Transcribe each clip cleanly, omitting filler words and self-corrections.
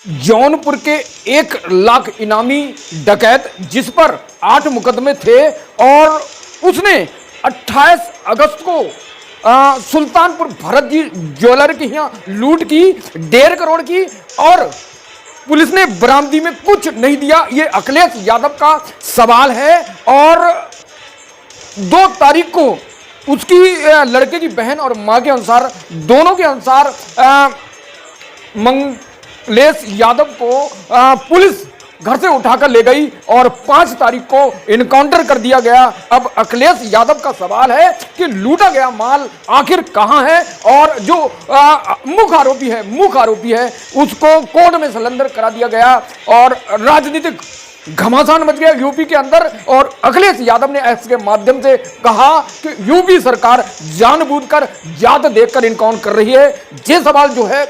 जौनपुर के 1 लाख इनामी डकैत जिस पर 8 मुकदमे थे और उसने 28 अगस्त को सुल्तानपुर भरत जी ज्वेलर की यहाँ लूट की 1.5 करोड़ की और पुलिस ने बरामदी में कुछ नहीं दिया। ये अखिलेश यादव का सवाल है। और 2 तारीख को उसकी लड़के की बहन और मां के अनुसार, दोनों के अनुसार अखिलेश यादव को पुलिस घर से उठाकर ले गई और 5 तारीख को इनकाउंटर कर दिया गया। अब अखिलेश यादव का सवाल है कि लूटा गया माल आखिर कहां है और जो मुख्य आरोपी है उसको कोर्ट में सरेंडर करा दिया गया और राजनीतिक घमासान मच गया यूपी के अंदर। और अखिलेश यादव ने एक्स के माध्यम से कहा कि यूपी सरकार जानबूझकर जात देखकर इनकाउंटर कर रही है। ये सवाल जो है,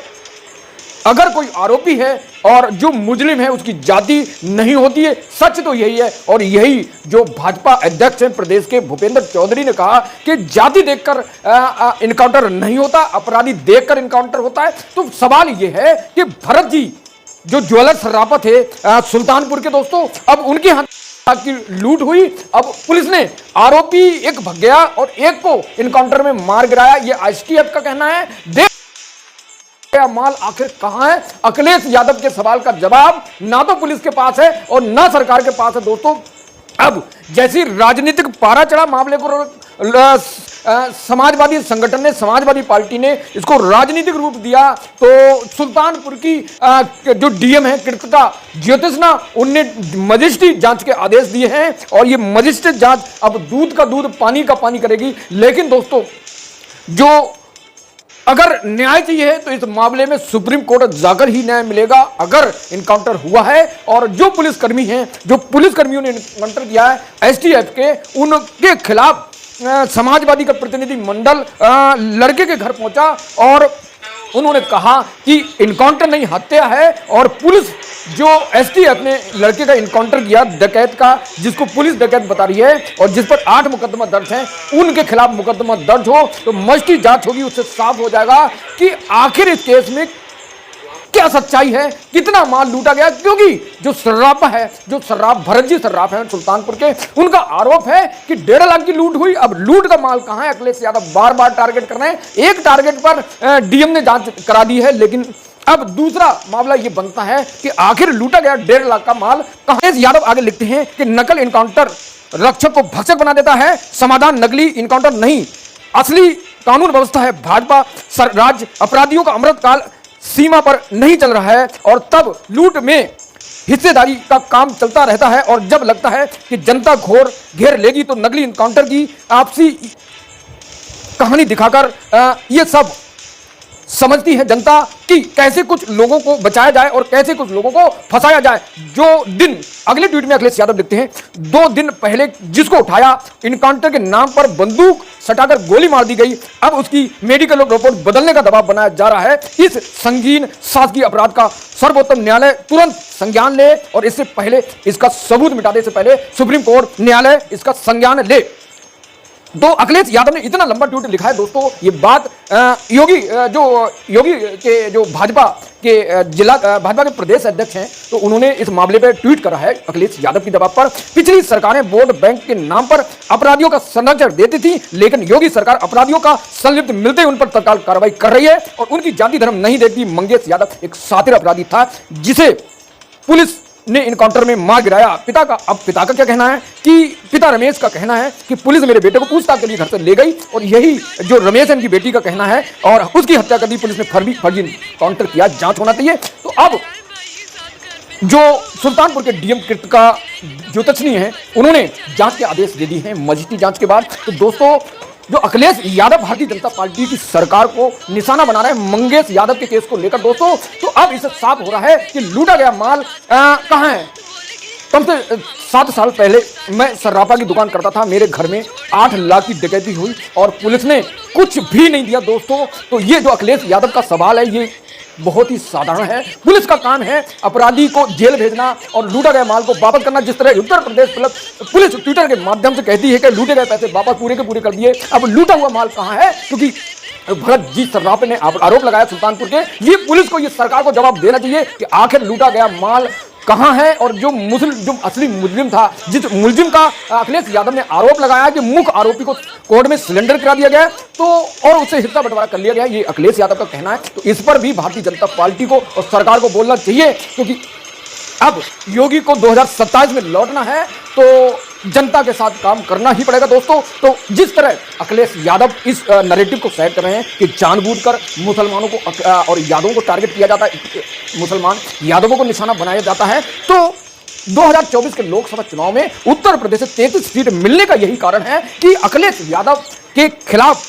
अगर कोई आरोपी है और जो मुजरिम है उसकी जाति नहीं होती है, सच तो यही है। और यही जो भाजपा अध्यक्ष हैं प्रदेश के भूपेंद्र चौधरी ने कहा कि जाति देखकर इनकाउंटर नहीं होता, अपराधी देखकर इनकाउंटर होता है। तो सवाल यह है कि भरत जी जो ज्वेलर सर्राफा थे सुल्तानपुर के दोस्तों, अब उनके हाथ की लूट हुई। अब पुलिस ने आरोपी एक भग गया और एक को इनकाउंटर में मार गिराया। यह एसटीएफ का कहना है। माल आखिर कहां है? अखिलेश यादव के सवाल का जवाब ना तो पुलिस के पास है और ना सरकार के पास है दोस्तों। अब जैसी राजनीतिक पारा चढ़ा मामले को समाजवादी संगठन ने, समाजवादी पार्टी ने इसको राजनीतिक रूप दिया, तो सुल्तानपुर की जो डीएम है कृतिका ज्योतिषना, उनने मजिस्ट्रेट जांच के आदेश दिए हैं और ये मजिस्ट्रेट जांच अब दूध का दूध पानी का पानी करेगी। लेकिन दोस्तों, जो अगर न्याय चाहिए है तो इस मामले में सुप्रीम कोर्ट जाकर ही न्याय मिलेगा। अगर इनकाउंटर हुआ है और जो पुलिसकर्मी हैं, जो पुलिसकर्मियों ने इनकाउंटर किया है एसटीएफ के, उनके खिलाफ समाजवादी का प्रतिनिधि मंडल लड़के के घर पहुंचा और उन्होंने कहा कि इनकाउंटर नहीं, हत्या है। और पुलिस जो एसटीएफ ने लड़के का इनकाउंटर किया, डकैत का, जिसको पुलिस डकैत बता रही है और जिस पर 8 मुकदमा दर्ज हैं, उनके खिलाफ मुकदमा दर्ज हो तो मजिस्ट्री जांच होगी, उससे साफ हो जाएगा कि आखिर इस केस में क्या सच्चाई है, कितना माल लूटा गया। क्योंकि जो सर्राफा है, जो सर्राफ भरत जी सर्राफ है सुल्तानपुर के, उनका आरोप है कि 1.5 लाख की लूट हुई। अब लूट का माल कहां है? अखिलेश यादव बार बार टारगेट कर रहे हैं। एक टारगेट पर डीएम ने जांच करा दी है, लेकिन अब दूसरा मामला यह बनता है कि आखिर लूटा गया 1.5 लाख का माल कहां? अखिलेश यादव आगे लिखते हैं कि नकल इनकाउंटर रक्षक को भक्षक बना देता है, समाधान नकली इनकाउंटर नहीं, असली कानून व्यवस्था है। भाजपा राज्य अपराधियों का अमृतकाल सीमा पर नहीं चल रहा है और तब लूट में हिस्सेदारी का काम चलता रहता है और जब लगता है कि जनता घोर घेर लेगी तो नकली इनकाउंटर की आपसी कहानी दिखाकर ये सब समझती है जनता कि कैसे कुछ लोगों को बचाया जाए और कैसे कुछ लोगों को फंसाया जाए। जो दिन, अगले ट्वीट में अखिलेश यादव लिखते हैं, 2 दिन पहले जिसको उठाया इनकाउंटर के नाम पर बंदूक सटाकर गोली मार दी गई, अब उसकी मेडिकल रिपोर्ट बदलने का दबाव बनाया जा रहा है। इस संगीन शासकीय अपराध का सर्वोच्च न्यायालय तुरंत संज्ञान ले और इससे पहले, इसका सबूत मिटाने से पहले सुप्रीम कोर्ट न्यायालय इसका संज्ञान ले। तो अखिलेश यादव ने इतना लंबा ट्वीट लिखा है दोस्तों। ये बात योगी के जो भाजपा के जिला भाजपा के प्रदेश अध्यक्ष हैं, तो उन्होंने इस मामले पर ट्वीट करा है अखिलेश यादव की दबाव पर। पिछली सरकारें वोट बैंक के नाम पर अपराधियों का संरक्षण देती थी, लेकिन योगी सरकार अपराधियों का संलिप्त मिलते ही उन पर तत्काल कार्रवाई कर रही है और उनकी जाति धर्म नहीं देखती। मंगेश यादव एक शातिर अपराधी था जिसे पुलिस ने इनकाउंटर में मार गिराया। पिता का क्या कहना है कि पिता रमेश का कहना है कि पुलिस मेरे बेटे को पूछताछ के लिए घर से ले गई और यही जो रमेश है इनकी बेटी का कहना है और उसकी हत्या कर दी पुलिस ने। फर्जी इनकाउंटर किया, जांच होना चाहिए। तो अब जो सुल्तानपुर के डीएम कृतिका ज्योतिषनी है, उन्होंने जांच के आदेश दे दिए हैं मजिस्ट्रेट जांच के बाद। तो दोस्तों, जो अखिलेश यादव भारतीय जनता पार्टी की सरकार को निशाना बना रहे हैं मंगेश यादव के केस को लेकर दोस्तों, तो अब इससे साफ हो रहा है कि लूटा गया माल कहां है। कम से 7 साल पहले मैं सर्राफा की दुकान करता था, मेरे घर में 8 लाख की डकैती हुई और पुलिस ने कुछ भी नहीं दिया दोस्तों। तो ये जो अखिलेश यादव का सवाल है, ये बहुत ही साधारण है। पुलिस का काम है अपराधी को जेल भेजना और लूटा गया माल को वापस करना। जिस तरह उत्तर प्रदेश पुलिस ट्विटर के माध्यम से कहती है कि लूटे गए पैसे वापस पूरे के पूरे कर दिए, अब लूटा हुआ माल कहां है? क्योंकि भरत जी सर्राफ ने आरोप लगाया सुल्तानपुर के, ये पुलिस को, ये सरकार को जवाब देना चाहिए कि आखिर लूटा गया माल कहां है। और जो असली मुजरिम था, जिस मुलजिम का अखिलेश यादव ने आरोप लगाया कि मुख्य आरोपी को कोर्ट में सिलेंडर करा दिया गया तो और उससे हिस्सा बंटवारा कर लिया गया, ये अखिलेश यादव का कहना है। तो इस पर भी भारतीय जनता पार्टी को और सरकार को बोलना चाहिए, क्योंकि अब योगी को 2027 में लौटना है तो जनता के साथ काम करना ही पड़ेगा दोस्तों। तो जिस तरह अखिलेश यादव इस नैरेटिव को सेट कर रहे हैं कि जानबूझकर मुसलमानों को और यादवों को टारगेट किया जाता है, मुसलमान यादवों को निशाना बनाया जाता है, तो 2024 के लोकसभा चुनाव में उत्तर प्रदेश से 33 सीट मिलने का यही कारण है कि अखिलेश यादव के खिलाफ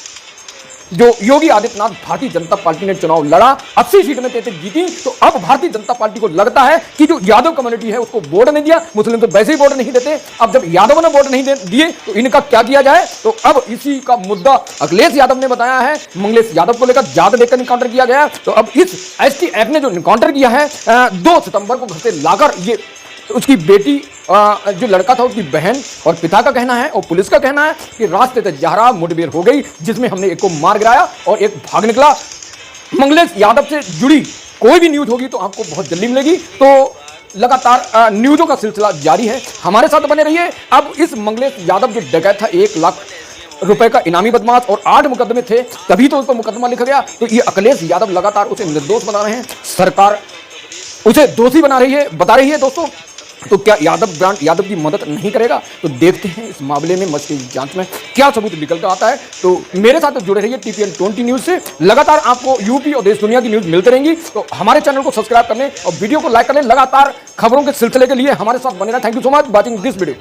जो योगी आदित्यनाथ भारतीय जनता पार्टी ने चुनाव लड़ा, 80 सीट में 33 जीती। तो अब भारतीय जनता पार्टी को लगता है कि जो यादव कम्युनिटी है उसको वोट नहीं दिया, मुस्लिम तो वैसे ही वोट नहीं देते, अब जब यादवों ने वोट नहीं दिए तो इनका क्या किया जाए। तो अब इसी का मुद्दा अखिलेश यादव ने बताया है, मंगलेश यादव को लेकर जात देखकर इनकाउंटर किया गया। तो अब इस STF ने जो इनकाउंटर किया है 2 सितंबर को घर से लाकर, ये उसकी बेटी जो लड़का था उसकी बहन और पिता का कहना है और पुलिस का कहना है कि रास्ते से जा रहा मुठभेड़ हो गई, जिसमें हमने एक को मार गिराया और एक भाग निकला। मंगलेश यादव से जुड़ी कोई भी न्यूज होगी तो आपको बहुत जल्दी मिलेगी। तो लगातार न्यूजों का सिलसिला जारी है, हमारे साथ बने रहिए। अब इस मंगलेश यादव जो डकैत था, 1 लाख रुपए का इनामी बदमाश और 8 मुकदमे थे, तभी तो उस पर मुकदमा लिखा गया। तो ये अखिलेश यादव लगातार उसे निर्दोष बना रहे हैं, सरकार उसे दोषी बता रही है दोस्तों। तो क्या यादव की मदद नहीं करेगा? तो देखते हैं इस मामले में मस्ती जांच में क्या सबूत निकल कर आता है। तो मेरे साथ जुड़े रहिए TPN 20 न्यूज से, लगातार आपको यूपी और देश दुनिया की न्यूज मिलती रहेंगी। तो हमारे चैनल को सब्सक्राइब करने और वीडियो को लाइक करने, लगातार खबरों के सिलसिले के लिए हमारे साथ बने रहें। Thank you so much watching this video.